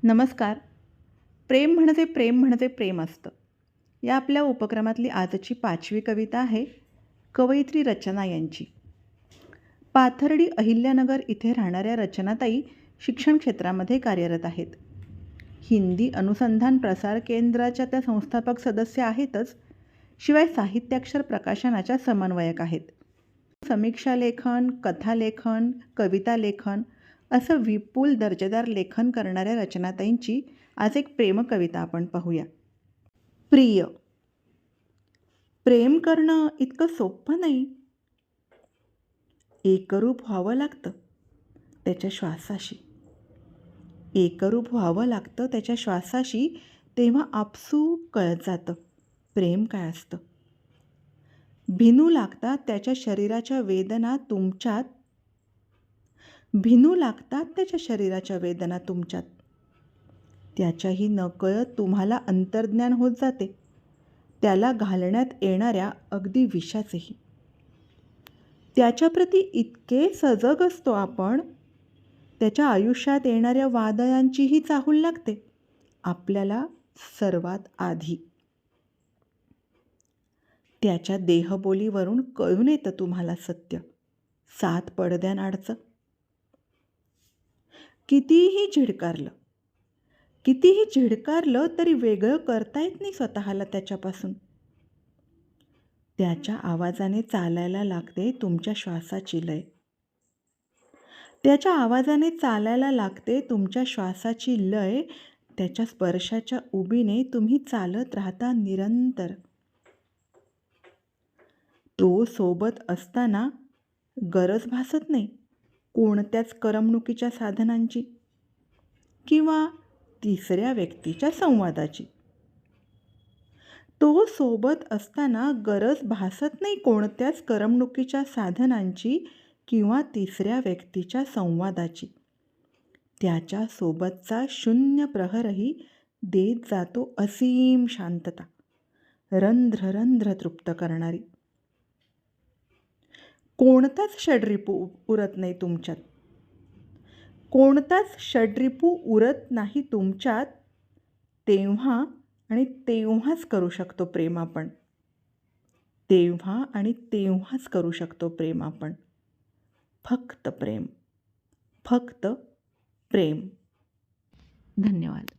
नमस्कार. प्रेम म्हणजे प्रेम म्हणजे प्रेम असतं. या आपल्या उपक्रमातली आजची 5वी कविता आहे कवयित्री रचना यांची. पाथर्डी अहिल्यानगर इथे राहणाऱ्या रचनाताई शिक्षण क्षेत्रामध्ये कार्यरत आहेत. हिंदी अनुसंधान प्रसार केंद्राच्या त्या संस्थापक सदस्य आहेतच, शिवाय साहित्याक्षर प्रकाशनाच्या समन्वयक आहेत. समीक्षा लेखन, कथालेखन, कविता लेखन असं विपुल दर्जेदार लेखन करणाऱ्या रचनाताईंची आज एक प्रेमकविता आपण पाहूया. प्रिय. प्रेम करणं इतकं सोपं नाही. एकरूप व्हावं लागतं त्याच्या श्वासाशी. एकरूप व्हावं लागतं त्याच्या श्वासाशी, तेव्हा आपसूक कळत जातं प्रेम काय असतं. भिनू लागतात त्याच्या शरीराच्या वेदना तुमच्यात. भिनू लागतात त्याच्या शरीराच्या वेदना तुमच्यात. त्याच्याही नकळत तुम्हाला अंतर्ज्ञान होत जाते, त्याला घालण्यात येणाऱ्या अगदी विषाचेही. त्याच्याप्रती इतके सजग असतो आपण, त्याच्या आयुष्यात येणाऱ्या वादळांचीही चाहूल लागते आपल्याला सर्वात आधी. त्याच्या देहबोलीवरून कळून येतं तुम्हाला सत्य 7 पडद्यांआडचं. कितीही झिडकारलं तरी वेगळं करता येत नाही स्वतःला त्याच्यापासून. त्याच्या आवाजाने चालायला लागते तुमच्या श्वासाची लय. त्याच्या आवाजाने चालायला लागते तुमच्या श्वासाची लय. त्याच्या स्पर्शाच्या उबीने तुम्ही चालत राहता निरंतर. तो सोबत असताना गरज भासत नाही कोणत्याच करमणुकीच्या साधनांची किंवा तिसऱ्या व्यक्तीच्या संवादाची. तो सोबत असताना गरज भासत नाही कोणत्याच करमणुकीच्या साधनांची किंवा तिसऱ्या व्यक्तीच्या संवादाची. त्याच्या सोबतचा शून्य प्रहरही देत जातो असीम शांतता, रंध्र रंध्र तृप्त करणारी. कोणताच षड्रिपू उरत नाही तुमच्यात. कोणताच षड्रिपू उरत नाही तुमच्यात. तेव्हा आणि तेव्हाच करू शकतो प्रेम आपण. तेव्हा आणि तेव्हाच करू शकतो प्रेम आपण. फक्त प्रेम. फक्त प्रेम. धन्यवाद.